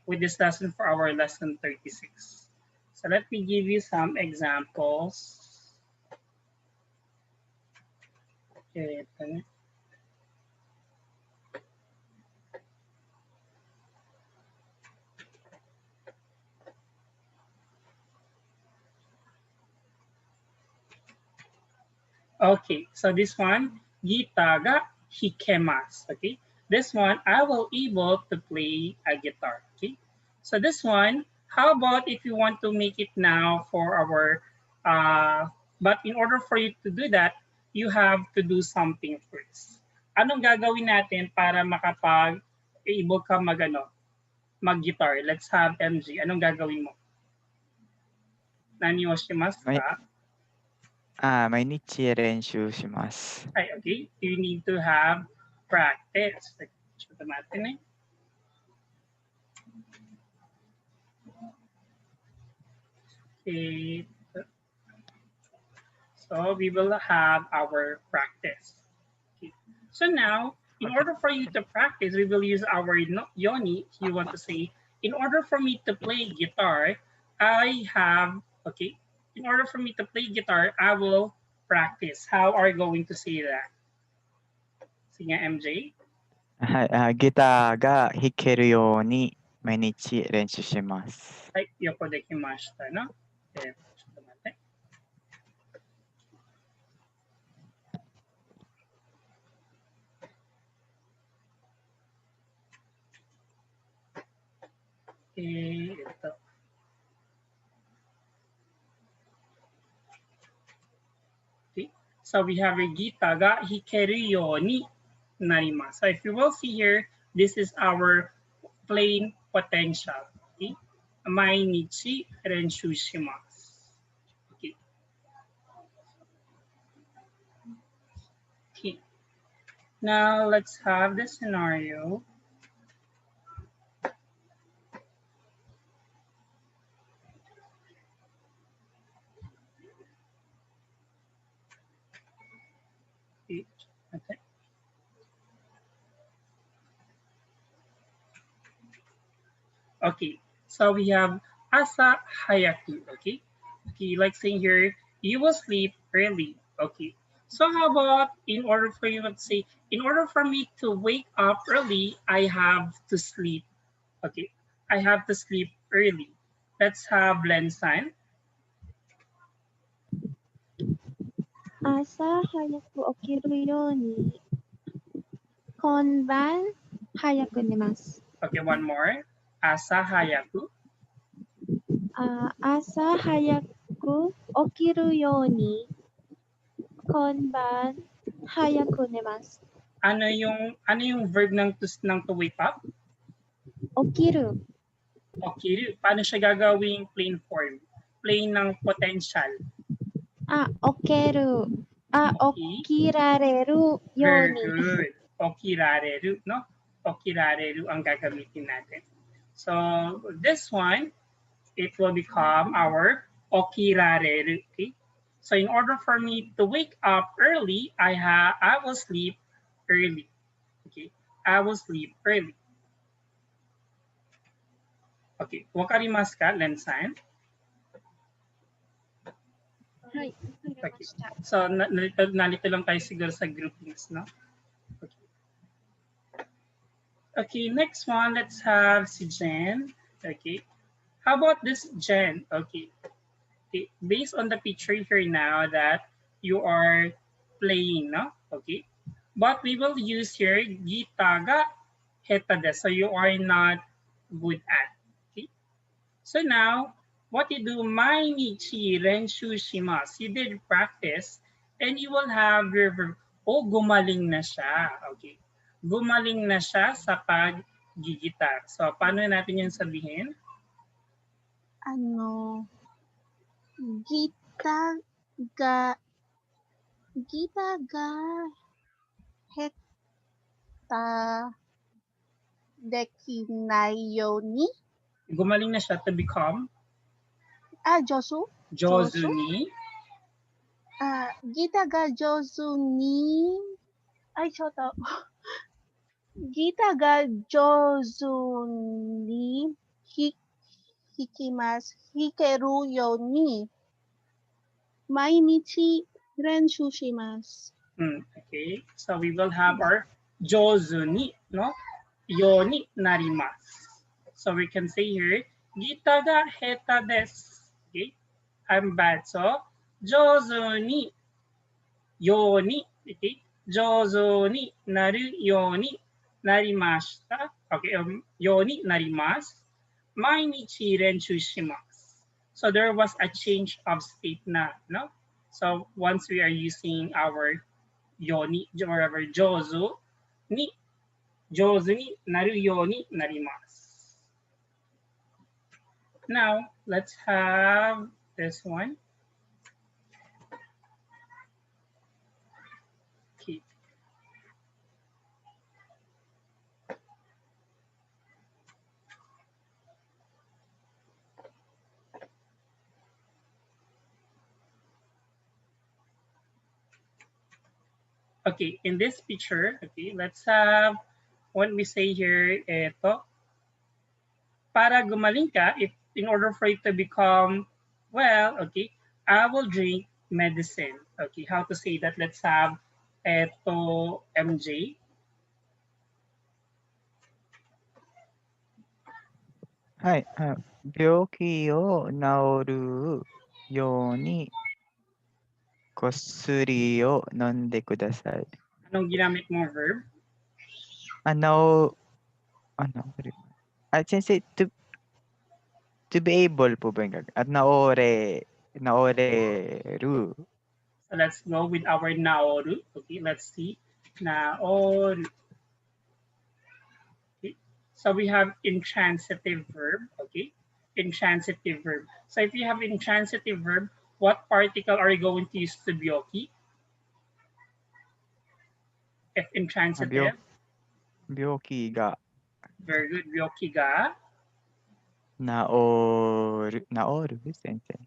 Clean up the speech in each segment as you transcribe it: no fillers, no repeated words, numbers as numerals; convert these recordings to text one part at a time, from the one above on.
with this lesson for our lesson 36. So let me give you some examples. Okay, okay, so this one, Gita ga hikemasu. Okay, this one I will able to play a guitar. Okay, so this one, how about if you want to make it now for our, but in order for you to do that, you have to do something first. Anong gagawin natin para makapag-able ka mag-guitar? Let's have MG. Anong gagawin mo? Nani o shimasu ka? 毎日練習します。Okay, you need to have practice. Ito natin eh. Okay. So we will have our practice. Okay. So now, in order for you to practice, we will use our yoni. You want to say, in order for me to play guitar, I have, okay, in order for me to play guitar, I will practice. How are you going to say that? Sige, MJ. はい、ギターが弾けるように毎日練習します。はい、横できましたの。ちょっと待って。Okay. So we have a gita ga hikeru you ni narimasu. So if you will see here, this is our playing potential. Okay. Mainichi renshu shimasu. Okay. Okay. Now let's have the scenario. Okay. Okay, so we have asa hayaku. Okay, okay, like saying here, you will sleep early. Okay, so how about in order for you to say, in order for me to wake up early, I have to sleep. Okay, I have to sleep early. Let's have Lensan. 朝早く起きるように今晩早く寝ます。Okay, one more. Asa hayaku. 朝早く起きるように今晩早く寝ます。Ano yung verb ng to wake up? 起きる。Okiru. Paano siya gagawing plain form? Plain ng potential. 起きる。起きられるよう Very に。 good. Okirareru, no? Okirareru ang gagamitin natin. So this one, it will become our okirareru. Okay? So in order for me to wake up early, I will sleep early. Okay? I will sleep early. Okay. Wakarimasu ka, Lensan? はい。 Okay. So nalito lang tayo siguro sa groupings, no? Okay. Okay, next one, let's have si Jen. Okay. How about this Jen? Okay. Okay. Based on the picture here now that you are playing, no? Okay. But we will use here gita ga heta desu. So you are not good at. Okay. So now, what you do, mainichi renshu shimasu. You did practice and you will have your verb, oh, gumaling na siya. Okay. Gumaling na siya sa pag-gigitar. So, paano natin yung sabihin? Gita ga heta dekinai yo ni. Gumaling na siya to become? Josu. Jozu ni? Gita ga jozu ni. Ay, choto. Gita ga jozu ni hikimasu. Hikeru yo ni mainichi renshu shimasu. Okay, so we will have our jozu ni, no? Yo ni narimasu. So we can say here, Gita ga heta desu. Okay, I'm bad. So, jozu ni yo ni, okay, jozu ni naru yo ni narimashita. Okay, yo ni narimasu. Mainichi renshu shimasu. So there was a change of state na, no? So once we are using our yoni or our jozu ni naru yo ni narimasu. Now let's have this one. Okay. Okay, in this picture, okay, let's have what we say here, eto, para gumaling ka, if in order for it to become well, okay, I will drink medicine. Okay, how to say that? Let's have eto MJ. はい。病気を治るように薬を飲んでください。 Anong ginamit mong verb? Sensei, to be able po ba yung at naoreru. So let's go with our naoru. Okay, let's see. Naoru. Okay. So we have intransitive verb. Okay, intransitive verb. So if you have intransitive verb, what particle are you going to use to byoki? If intransitive. 病気が Very good. Byoki ga 治る先生。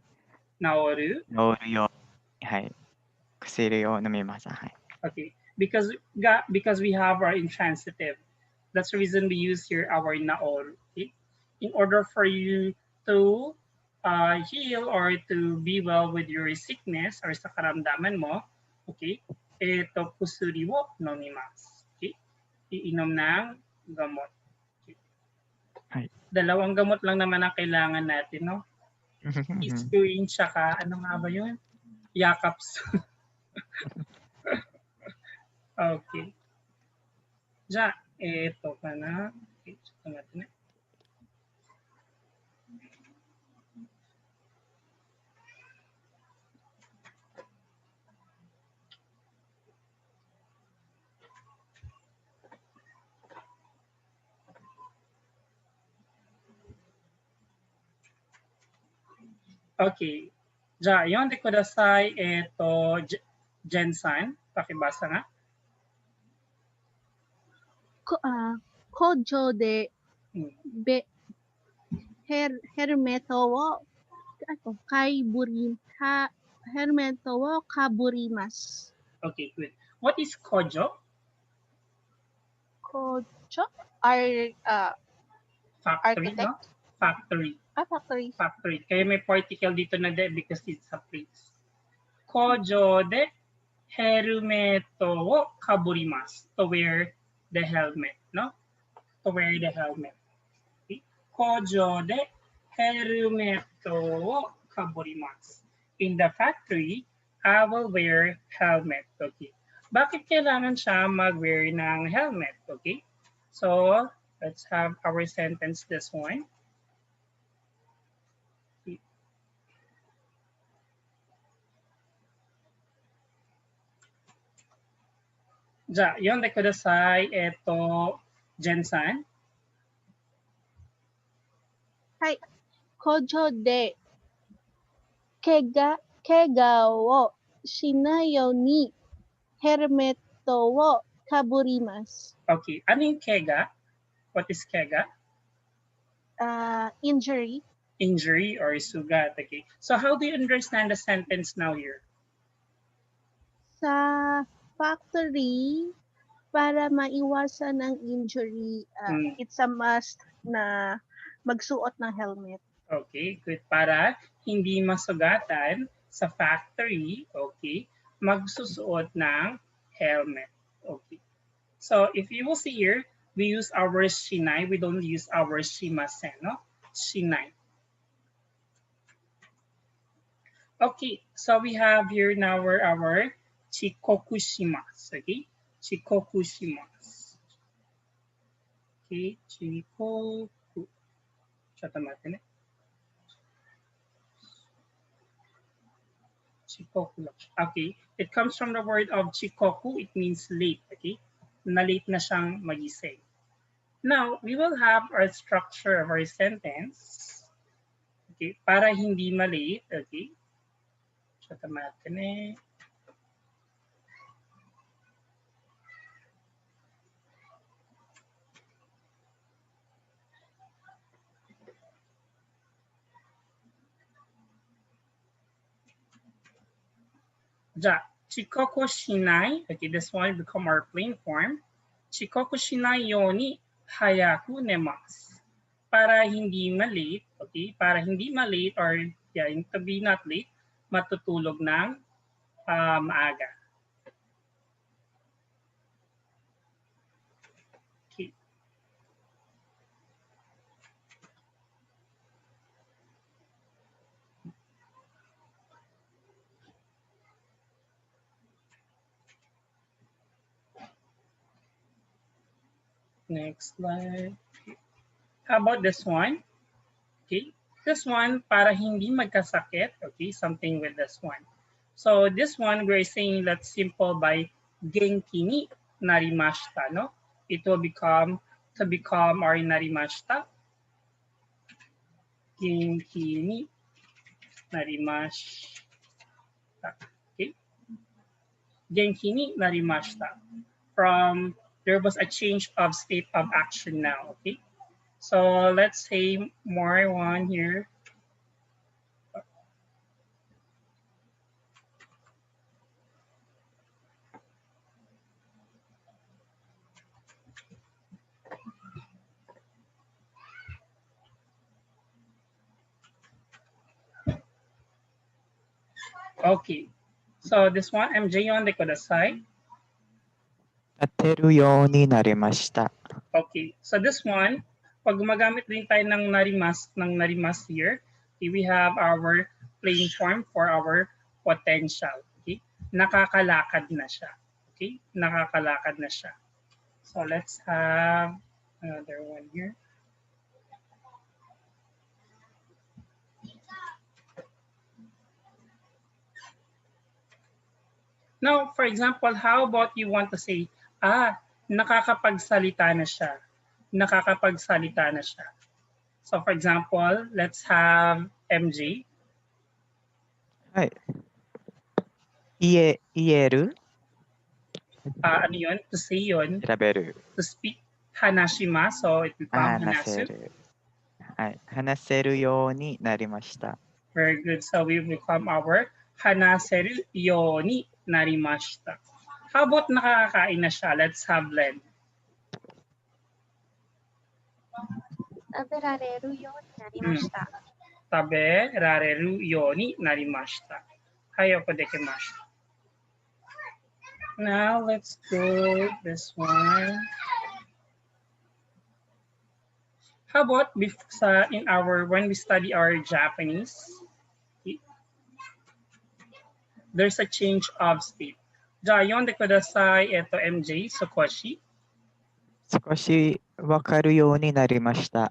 naoru. 治るように、はい。薬を飲みます。はい。 Okay, because we have our intransitive. That's the reason we use here our naoru. Okay? In order for you to heal or to be well with your sickness or sa karamdaman mo, okay, ito kusuri wo nomimasu. Okay? Iinom ng gamot. Okay. Hi. Dalawang gamot lang naman ang kailangan natin, no? Aspirin tsaka ano nga ba yun? Yakap's. Okay. Ja, ito ka na. Okay, check natin. Okay. Ja, yonde kudasai ito Jensan. Pakibasa nga. Kojo de hermeto wo hermeto wo kaburimasu. Okay, good. What is kojo? Kojo are Factory, architect? no? Factory. Factory. Factory. Kaya may particle dito na de because it's a place. Kojo de herumeto wo kaburimasu. To wear the helmet, no? To wear the helmet. Okay. Kojo de herumeto wo kaburimasu. In the factory, I will wear helmet. Okay. Bakit kailangan siya mag-wear ng helmet? Okay. So, let's have our sentence this one. Ja, yonde kudasai eto Jensan. Hai. Kojo de kega wo shinayo ni hermeto wo kaburimasu. Okay, ano yung kega? What is kega? Injury. Injury or sugat. Okay. So how do you understand the sentence now here? Sa factory, para maiwasan ang injury, Mm. it's a must na magsuot ng helmet. Okay, good. Para hindi masugatan sa factory, okay, magsusuot ng helmet. Okay. So if you will see here, we use our shinai. We don't use our shimasen, no? Shinai. Okay, so we have here now our chikokushimasu. Okay, chikokushimasu. Okay, chikoku. Chikoku. Okay, it comes from the word of chikoku. It means late. Okay, na late na siyang magising. Now, we will have our structure of our sentence. Okay, para hindi malate. Okay. Ja, chikoku shinai. Okay, this one become our plain form. Chikoku shinai yoni hayaku nemasu. Para hindi malate, okay? Para hindi malate or yeah, to be not late, matutulog ng maaga. Okay. Next slide. Okay. How about this one? Okay, this one para hindi magkasakit. Okay, something with this one. So this one we're saying that's simple by genki ni narimashita. No, it will become to become or narimashita. Genki ni narimashita. Okay, genki ni narimashita. From there was a change of state of action now. Okay. So let's say more one here. Okay. So this one, MJ on the kudasai. 立てるようになりました。 Okay. So this one, pag gumagamit din tayo ng narimas here, okay, we have our plain form for our potential. Okay? Nakakalakad na siya. Okay? Nakakalakad na siya. So let's have another one here. Now, for example, how about you want to say, nakakapagsalita na siya. Nakakapagsalita na siya. So for example, let's have MJ. はい。言える Ano yun? To say yun. 選べる。 To speak. Hanashima. So it becomes 話せ hanasu. る。はい。話せるようになりました。 Very good. So we become our hanaseru yo ni narimashita. How about nakakakain na siya? Let's have Len. 食べられるようになりました。Taberareru yo ni narimashita. Hayoko dekimashita. Now let's go this one. How about in our when we study our Japanese, there's a change of state. Ja, yonde kudasai eto MJ Sokoshi. 少しわかるようになりました。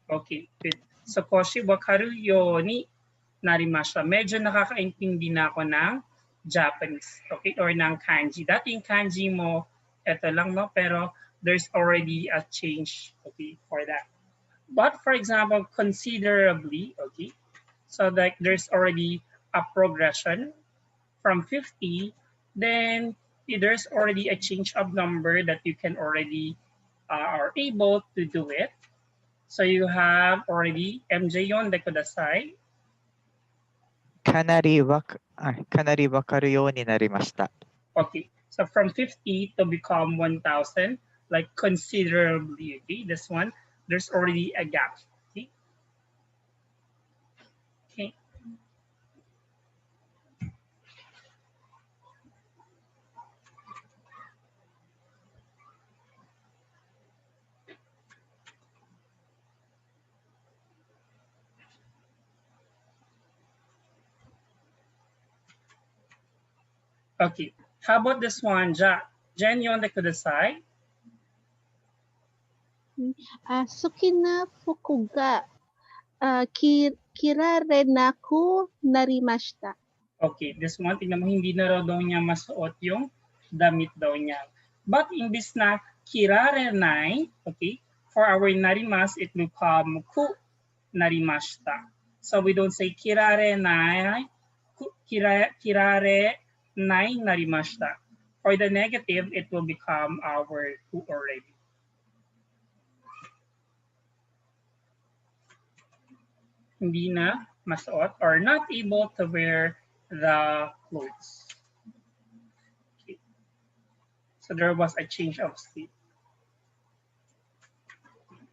Okay, good. Sokoshi wakaru yo ni narimashita. Medyo nakakaintindi na ako ng Japanese, okay, or ng kanji. Dati yung kanji mo, eto lang, no? Pero there's already a change, okay, for that. But for example, considerably, okay, so like there's already a progression from 50, then there's already a change of number that you can already are able to do it. So you have already MJ yon de kudasai. かなりわかるようになりました。 Okay, So from 50 to become 1,000, like considerably, okay? This one, there's already a gap, okay? Okay. Okay, how about this one, Ja? Jen, you want to kudasai? Suki na fukuga. Kirarenaku narimashita. Okay, this one, tingnan mo, hindi na raw daw niya masuot yung damit daw niya. But in this na kirarenai, okay, for our narimas, it will come ku narimashita. So we don't say kirarenai, kirarenai narimashita. For the negative, it will become our ku already. Hindi na masuot or not able to wear the clothes. Okay. So there was a change of state.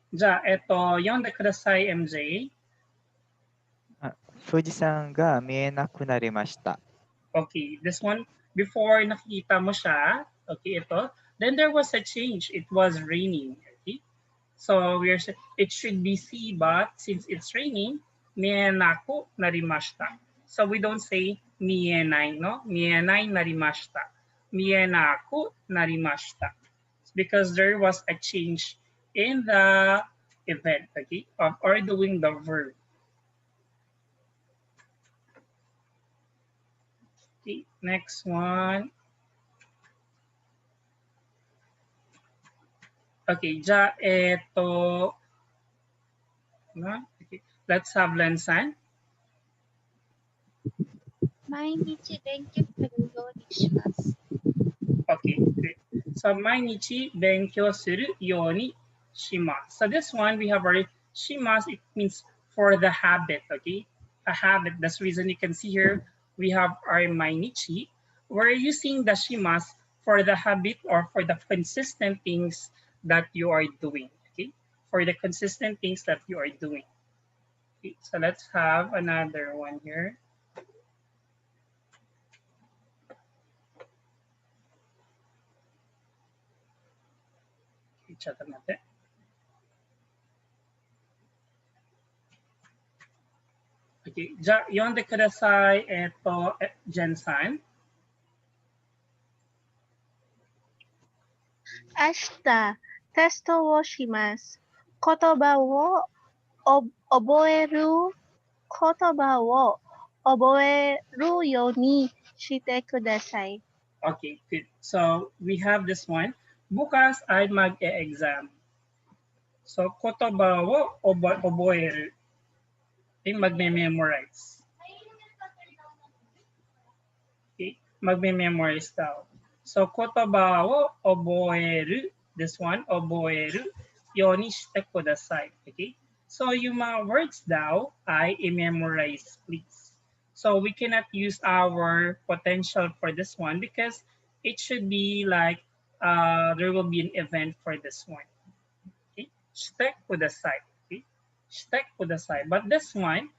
Ja, eto, yonde kudasai, MJ. 富士山が見えなくなりました。 Okay, this one, before nakita mo siya, okay, ito, then there was a change. It was raining, okay? So it should be see, but since it's raining, mienaku narimashita. So we don't say mienai, no? Mienai narimashita. Mienaku narimashita. Because there was a change in the event, okay, of or doing the verb. Okay, next one. Okay, ja, eto. Okay. Let's have Lensan. 毎日勉強するようにします。 Okay, great. So, 毎日勉強するようにします. So, this one we have our shimas. It means for the habit, okay? A habit. That's the reason you can see here we have our mainichi. We're using the shimas for the habit or for the consistent things that you are doing, okay? For the consistent things that you are doing. Okay, so let's have another one here. Okay, chat natin. Okay, yonde kudasai, eto, Jen-san. 明日、テストをします。言葉を覚えるようにしてください。 Okay, good. So we have this one. Bukas ay mag-e-exam. So kotoba wo oboeru. Okay, magme-memorize. Okay, magme-memorize daw. So kotoba wo oboeru. This one, oboeru. Yoni shite kudasai. Okay. So yung mga words daw ay i-memorize, please. So we cannot use our potential for this one because it should be like there will be an event for this one. Okay, shite kudasai. Okay, shite kudasai. But this one,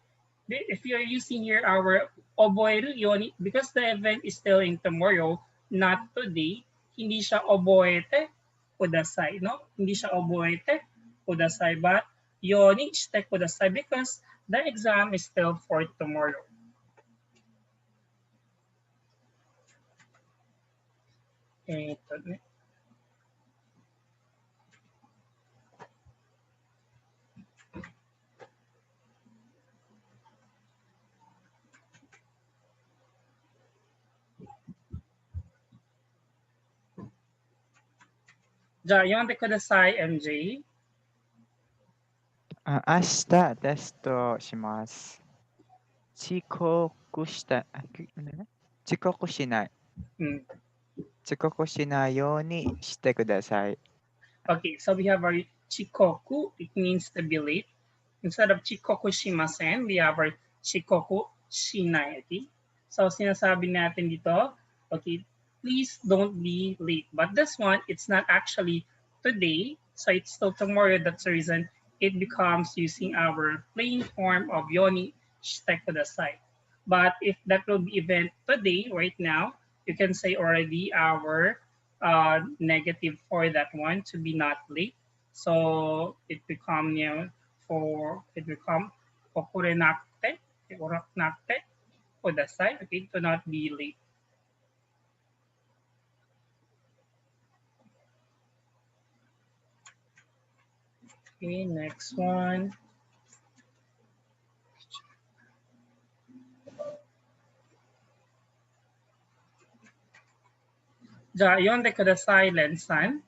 if you're using here our oboeru yoni, because the event is still in tomorrow, not today, hindi siya oboete kudasai, no? Hindi siya oboete kudasai, but yoni shite kudasai because the exam is still for tomorrow. Ito, Ja, yonde kudasai, MJ. 明日テストをします。遅刻した遅刻しない。遅刻しないようにしてください。 Okay, so we have our chikoku. It means to be late. Instead of chikoku shimasen, we have our chikoku shinai. Okay? So sinasabi natin dito, okay, please don't be late. But this one, it's not actually today, so it's still tomorrow. That's the reason it becomes using our plain form of yoni shite kudasai. But if that will be event today, right now, you can say already our negative for that one to be not late. So it become, it become okurenakute, oraknakute kudasai, okay, to not be late. Okay, next one. Ja, yonde kudasai, Len-san.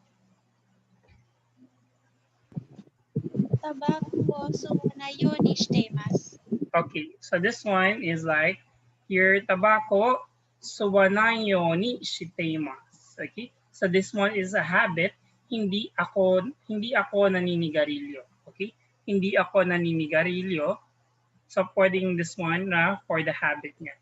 タバコを吸わないようにしています。 Okay, so this one is like, your tabako suwanai yoni shiteimasu. Okay, so this one is a habit. Hindi ako naninigarilyo. Okay, hindi ako naninigarilyo. So pwedeng this one na for the habit niya.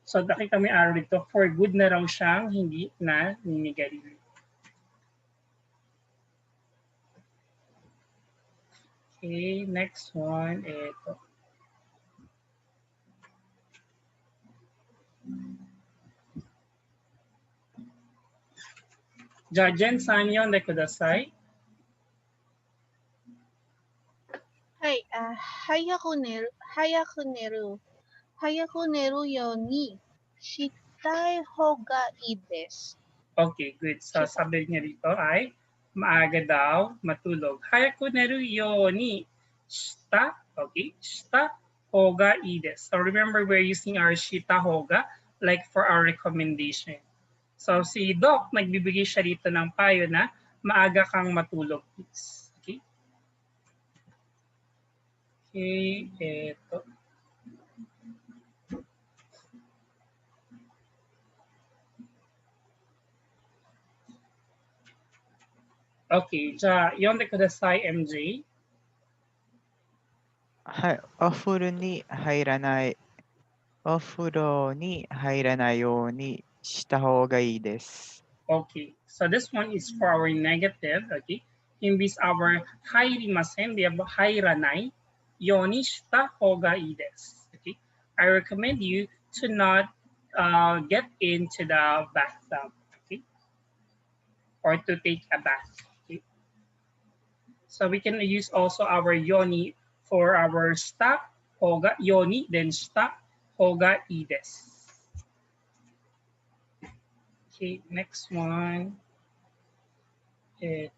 So nakita mo yung arrow dito, for good na raw siyang hindi na naninigarilyo. Okay, next one, ito. Jajen-san, yonde kudasai. はい、早く寝るようにしたい方がいいです。 Okay, good. So sabi niya dito ay maaga daw matulog. Hayaku neru yoni shita, okay, shita hoga ii desu. So remember, we're using our shita hoga like for our recommendation. So si Doc, nagbibigay siya dito ng payo na maaga kang matulog, please. Okay? Okay, eto. Okay, ja, yonde kudasai, MJ. はい。お風呂に入らないようにした方がいいです。 Okay, so this one is for our negative, okay? Imbis our hairimasen, we have hairanai, yoni shita hoga ii desu. Okay, I recommend you to not get into the bathtub, okay? Or to take a bath, okay? So we can use also our yoni for our shita hoga, yoni, then shita hoga ii desu. Okay, next one. Ito.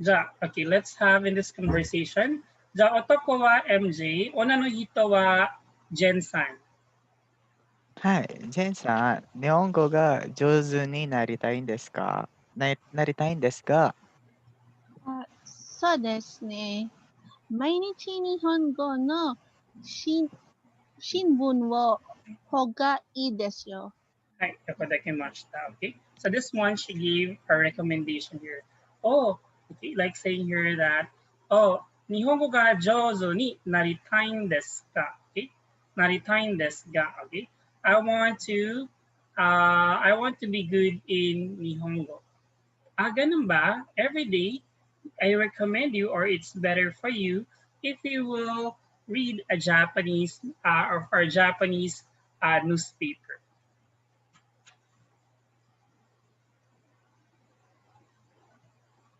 Ja, okay, let's have in this conversation. Ja, otoko wa MJ, ona no hito wa Jen-san. はい。ジェンさん、日本語が上手になりたいんですか？なりたいんですが、そうですね。毎日日本語の新聞を方がいいですよ。Hi, yokodakimashita. Okay, so this one she gave a recommendation here. Oh, okay, like saying here that, oh, Nihongo ga jouzu ni naritai desu ka? Okay, naritai desu ga? Okay, I want to be good in Nihongo. Ah, ganun ba? Every day, I recommend you, or it's better for you if you will read a Japanese or for a Japanese newspaper.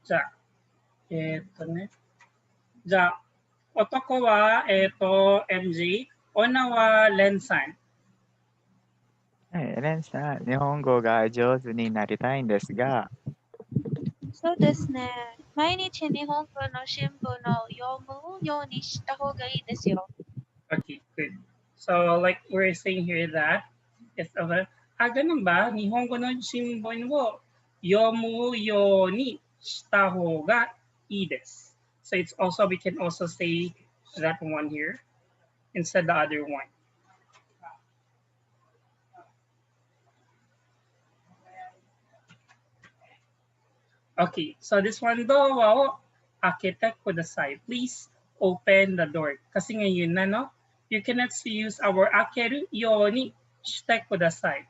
Ja, eto ne. Ja, otoko wa MJ, ona wa Len-san. レンさん、日本語が上手になりたいんですが、そうですね。毎日日本語の新聞を読むようにした方がいいですよ。 Okay, good. So like we're saying here that it's ganun ba? Nihongo no shimbun wo yomu yo ni shita hoga ides. So it's also, we can also say that one here instead the other one. Okay, so this one daw, akite kudasai. Please open the door. Kasi ngayon na, no? You cannot use our akeru yoni shite kudasai.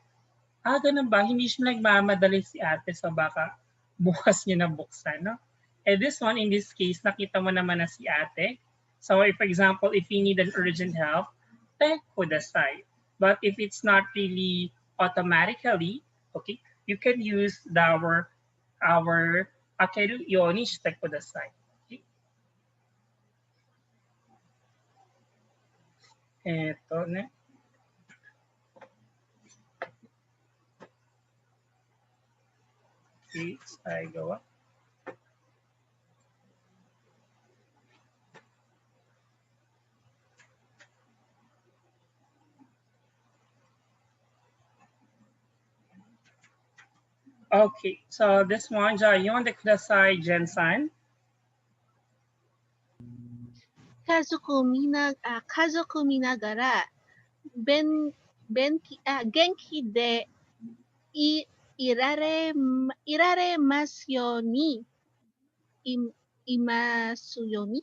Ganun ba? Hindi siya nagmamadali si ate, so baka bukas niya na buksan, no? And this one, in this case, nakita mo naman na si ate. So if, for example, if you need an urgent help, te kudasai. But if it's not really automatically, okay, you can use our akeru yoni shite kudasai. Okay. Eto na. Okay, I go up. Okay, so this one, Yonde kudasai, Jen-san. Kazoku minagara genki de iraremasu yo ni imasu yo ni.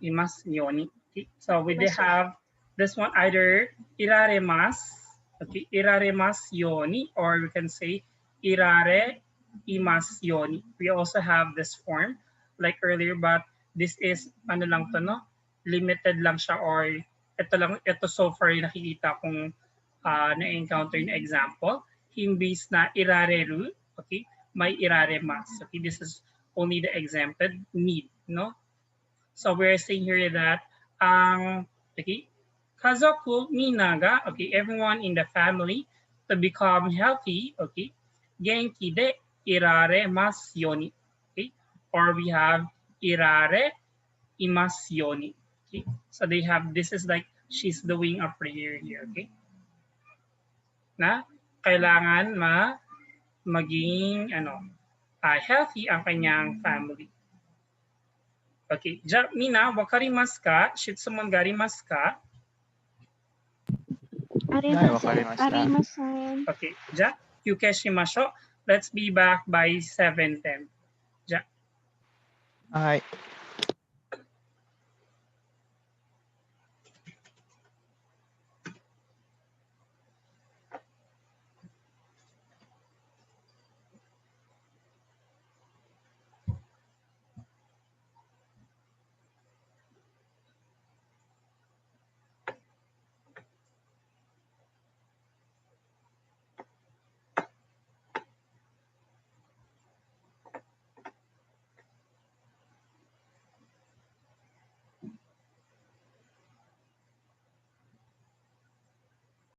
Imasu yoni. Okay, so we have this one, either iraremas, okay, iraremas yoni, or we can say irare imasu yoni. We also have this form like earlier, but this is ano lang to, no? Limited lang siya, or ito so far yung nakikita kong na-encounter na example. Himbis na irareru, okay, may iraremas. Okay, this is only the exempted need, no? So we're saying here that okay, kazoku minaga, okay, everyone in the family to become healthy, okay, genki de iraremasu yoni, okay, or we have irare imasu yoni, okay. So they have, this is like she's doing a prayer here, okay, na kailangan maging healthy ang kanyang family. Okay, ja, Mina, wakarimasu ka? Shitsuman ga arimasu ka? Arimasen. Okay, ja, yuke shimashou. Let's be back by 7:10. Ja. はい。